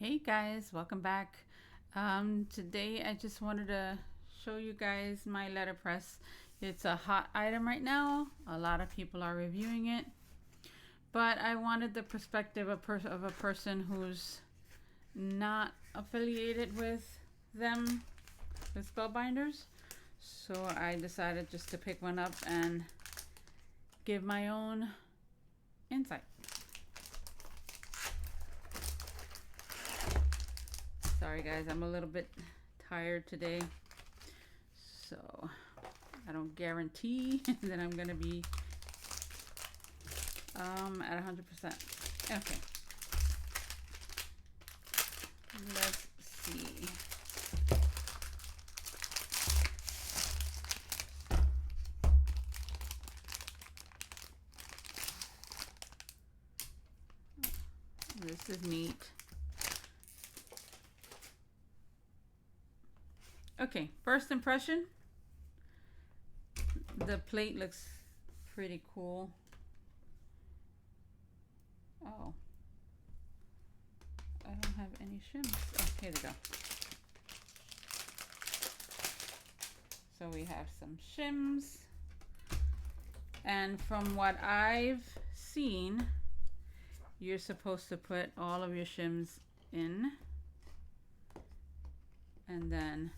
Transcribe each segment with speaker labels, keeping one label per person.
Speaker 1: Hey guys, welcome back. Today I just wanted to show you guys my letterpress. It's a hot item right now. A lot of people are reviewing it, but I wanted the perspective of a person who's not affiliated with them, with Spellbinders. So I decided just to pick one up and give my own insight. Sorry guys, I'm a little bit tired today, so I don't guarantee that I'm gonna be at 100%. Okay, let's see. This is neat. Okay, first impression. The plate looks pretty cool. Oh, I don't have any shims. Oh, here they go. So we have some shims. And from what I've seen, you're supposed to put all of your shims in and then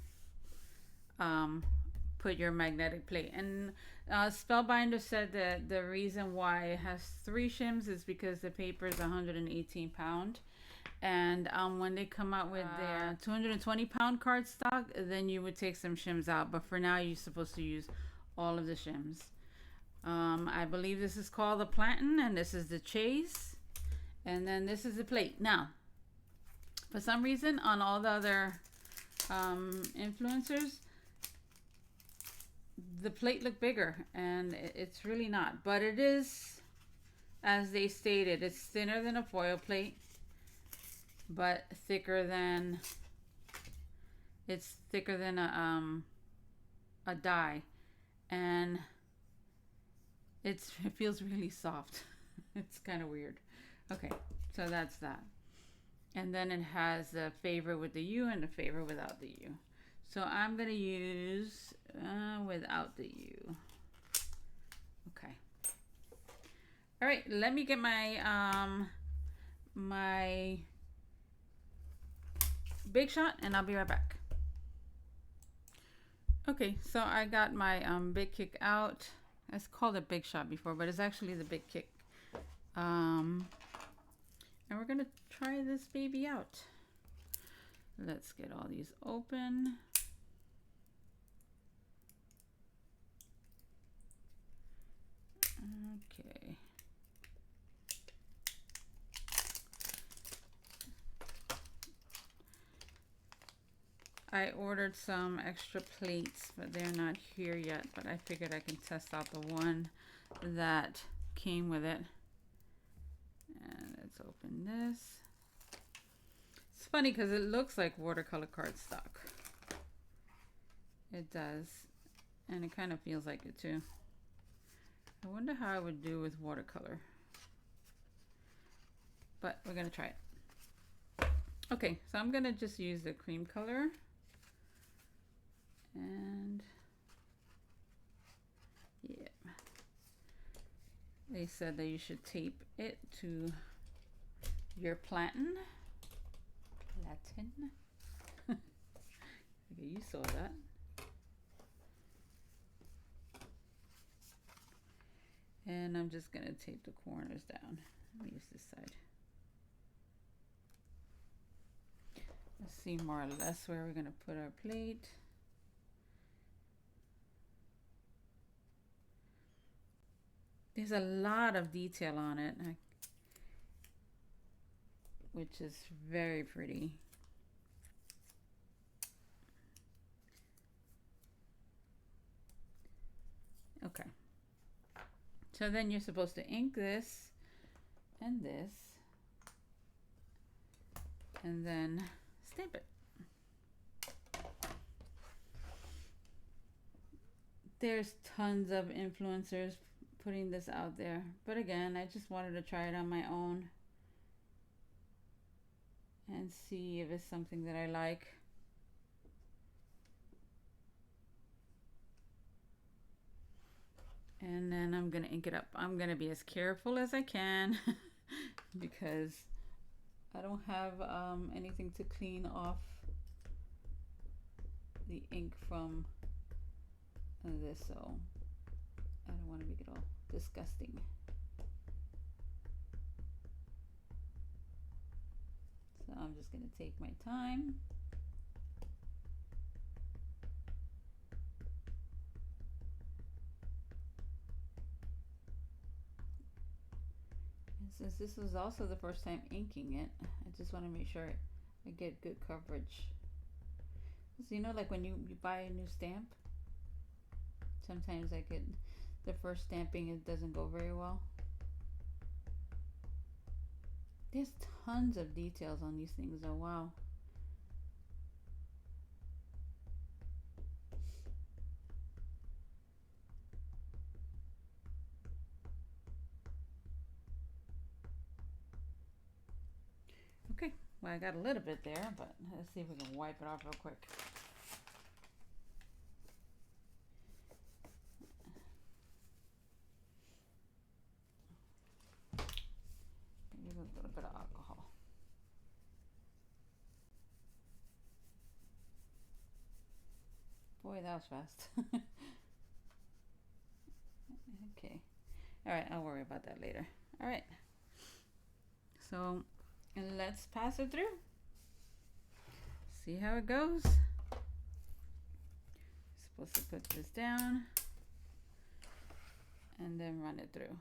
Speaker 1: put your magnetic plate. And Spellbinder said that the reason why it has 3 shims is because the paper is 118 pound. And when they come out with their 220 pound cardstock, then you would take some shims out. But for now, you're supposed to use all of the shims. I believe this is called the plantain, and this is the chase. And then this is the plate. Now, for some reason, on all the other influencers, the plate looked bigger, and it's really not. But it is, as they stated, it's thinner than a foil plate, but thicker than a die, and it feels really soft. It's kind of weird. Okay, so that's that. And then it has the favor with the U and the favor without the U. So I'm gonna use without the U. Okay. All right, let me get my my Big Shot, and I'll be right back. Okay, so I got my Big Kick out. I called it Big Shot before, but it's actually the Big Kick. And we're gonna try this baby out. Let's get all these open. Okay. I ordered some extra plates, but they're not here yet. But I figured I can test out the one that came with it. And let's open this. It's funny because it looks like watercolor cardstock. It does. And it kind of feels like it too. I wonder how I would do with watercolor. But we're going to try it. Okay, so I'm going to just use the cream color. And yeah. They said that you should tape it to your plantain. Okay, you saw that. And I'm just gonna tape the corners down. Let me use this side. Let's see more or less where we're gonna put our plate. There's a lot of detail on it, which is very pretty. Okay. So then you're supposed to ink this and this, and then stamp it. There's tons of influencers putting this out there, but again, I just wanted to try it on my own. and see if it's something that I like. And then I'm gonna ink it up. I'm gonna be as careful as I can because I don't have anything to clean off the ink from this, so I don't want to make it all disgusting. So I'm just gonna take my time. Since this was also the first time inking it, I just want to make sure I get good coverage. So, you know, like when you buy a new stamp, sometimes I get the first stamping, it doesn't go very well. There's tons of details on these things though, wow. Okay, well I got a little bit there, but let's see if we can wipe it off real quick. Maybe a little bit of alcohol. Boy, that was fast. Okay, all right, I'll worry about that later. All right, so let's pass it through. See how it goes. Supposed to put this down and then run it through.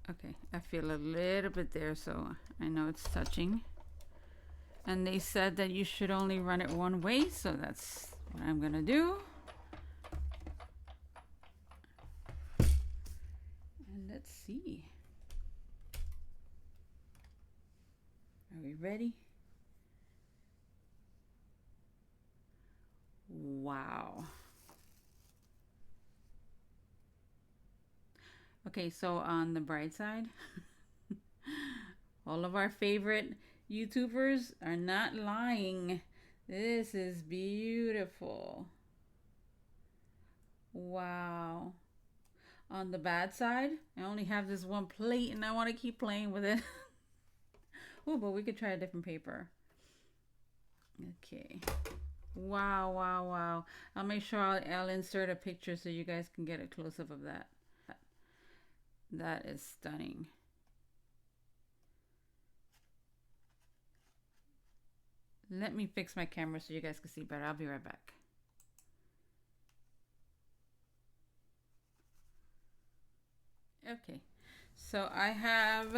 Speaker 1: Okay, I feel a little bit there, so I know it's touching. And they said that you should only run it one way, so that's what I'm gonna do. And let's see. Are we ready? Wow. Okay, so on the bright side, all of our favorite YouTubers are not lying. This is beautiful. Wow. On the bad side, I only have this one plate and I want to keep playing with it. Oh, but we could try a different paper. Okay. Wow, wow, wow. I'll make sure I'll insert a picture so you guys can get a close-up of that. That is stunning. Let me fix my camera so you guys can see better. I'll be right back. Okay, so I have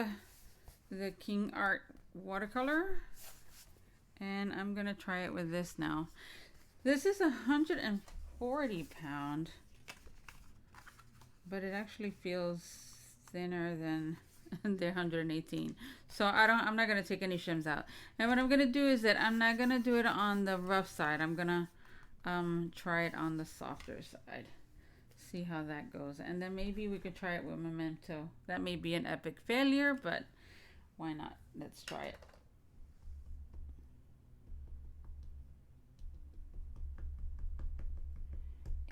Speaker 1: the King Art watercolor and I'm gonna try it with this now. This is 140 pound, but it actually feels thinner than the 118. So I'm not gonna take any shims out. And what I'm gonna do is that I'm not gonna do it on the rough side. I'm gonna try it on the softer side. See how that goes. And then maybe we could try it with Memento. That may be an epic failure, but why not? Let's try it.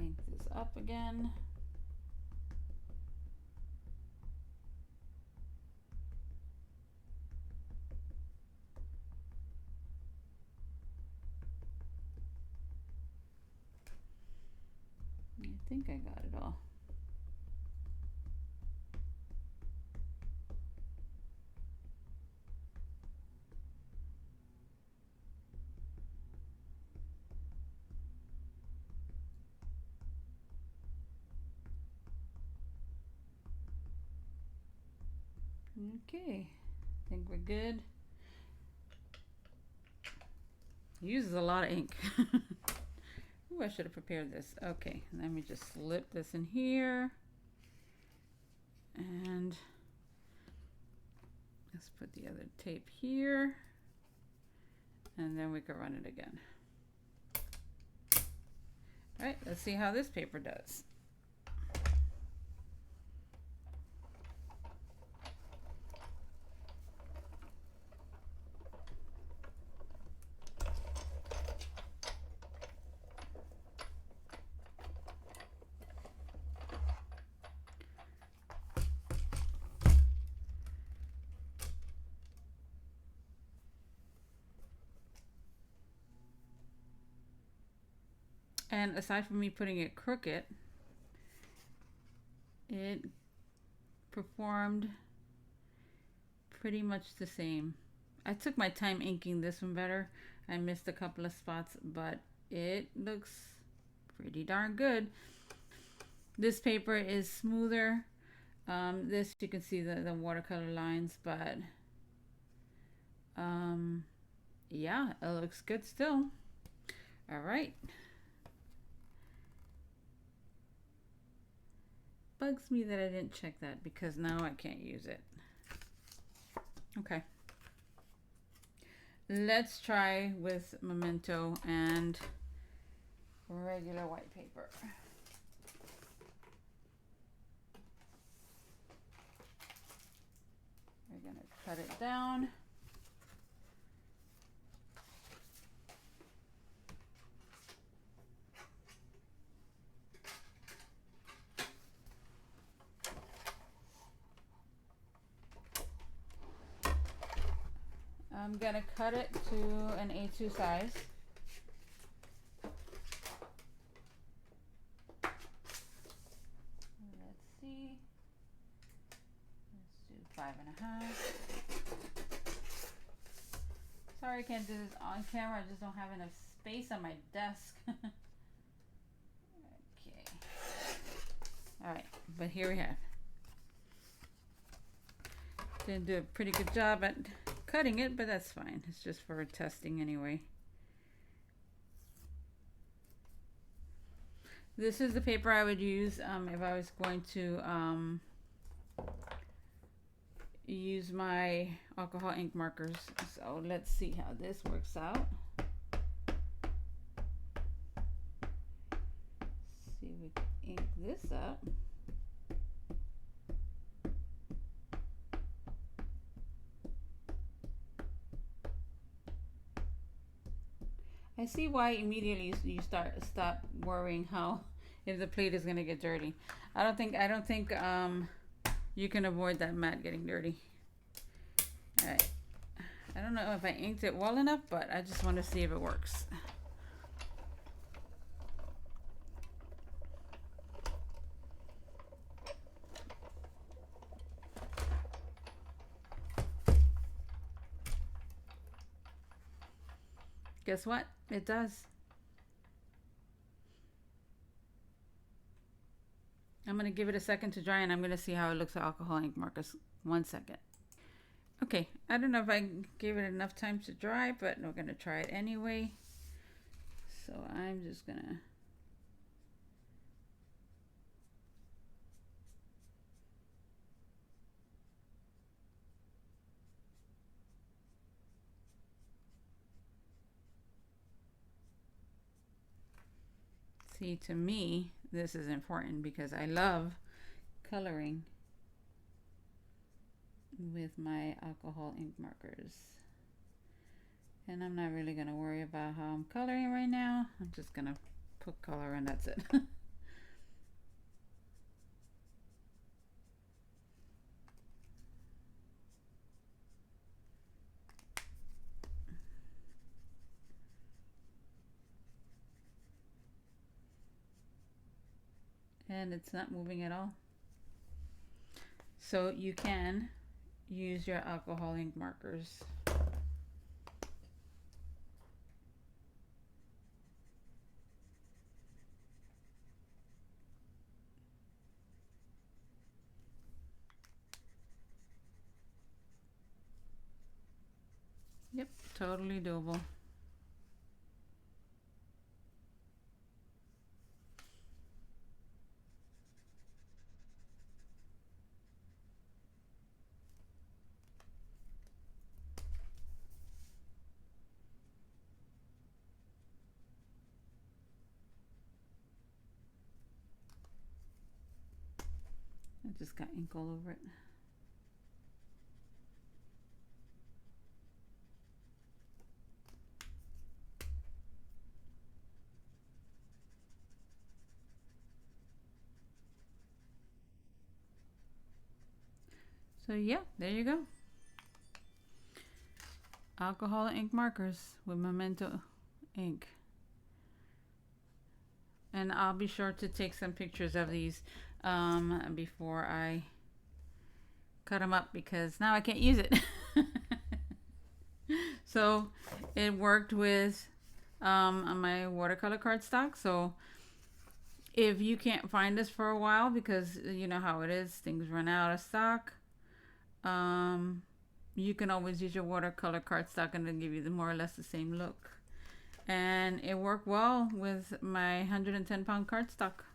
Speaker 1: Ink this up again. I think I got it all. Okay, I think we're good. Uses a lot of ink. Ooh, I should have prepared this. Okay, let me just slip this in here. And let's put the other tape here. And then we can run it again. Alright, let's see how this paper does. And aside from me putting it crooked, it performed pretty much the same. I took my time inking this one better. I missed a couple of spots, but it looks pretty darn good. This paper is smoother. This you can see the watercolor lines, but yeah, it looks good still. All right. Bugs me that I didn't check that because now I can't use it. Okay. Let's try with Memento and regular white paper. We're gonna cut it down. I'm gonna cut it to an A2 size. Let's see. Let's do 5.5. Sorry I can't do this on camera. I just don't have enough space on my desk. Okay. Alright, but here we have. Didn't do a pretty good job at cutting it, but that's fine. It's just for testing anyway. This is the paper I would use if I was going to use my alcohol ink markers. So let's see how this works out. See if we can ink this up. I see why immediately you stop worrying how if the plate is gonna get dirty. I don't think you can avoid that mat getting dirty. All right. I don't know if I inked it well enough, but I just want to see if it works. Guess what? It does. I'm going to give it a second to dry and I'm going to see how it looks with alcohol ink markers. 1 second. Okay, I don't know if I gave it enough time to dry, but we're going to try it anyway. So I'm just going to see, to me, this is important because I love coloring with my alcohol ink markers. And I'm not really going to worry about how I'm coloring right now. I'm just going to put color and that's it. And it's not moving at all. So you can use your alcohol ink markers. Yep, totally doable. I just got ink all over it. So yeah, there you go. Alcohol ink markers with Memento ink. And I'll be sure to take some pictures of these before I cut them up, because now I can't use it. So it worked with on my watercolor cardstock. So if you can't find this for a while, because you know how it is, things run out of stock, you can always use your watercolor cardstock and it'll give you more or less the same look. And it worked well with my 110-pound cardstock.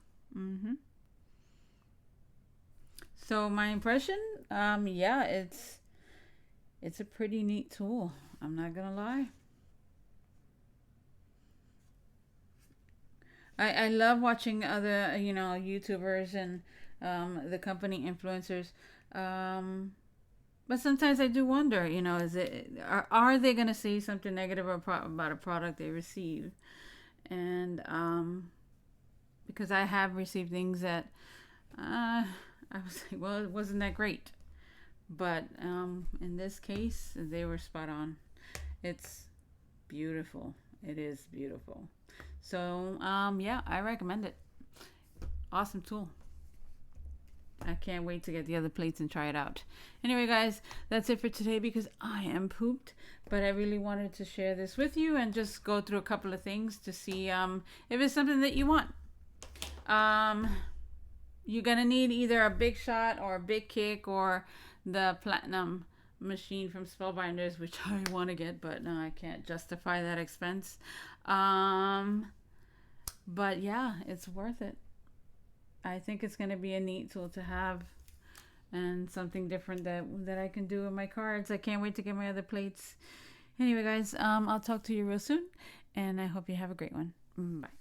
Speaker 1: So my impression, yeah, it's a pretty neat tool. I'm not gonna lie. I love watching other YouTubers and the company influencers. But sometimes I do wonder, are they going to say something negative about a product they receive? And because I have received things that I was like, well, it wasn't that great. But in this case, they were spot on. It's beautiful. It is beautiful. So yeah, I recommend it. Awesome tool. I can't wait to get the other plates and try it out. Anyway, guys, that's it for today because I am pooped. But I really wanted to share this with you and just go through a couple of things to see if it's something that you want. You're going to need either a Big Shot or a Big Kick or the Platinum machine from Spellbinders, which I want to get, but no, I can't justify that expense. But yeah, it's worth it. I think it's going to be a neat tool to have and something different that I can do with my cards. I can't wait to get my other plates. Anyway, guys, I'll talk to you real soon, and I hope you have a great one. Bye.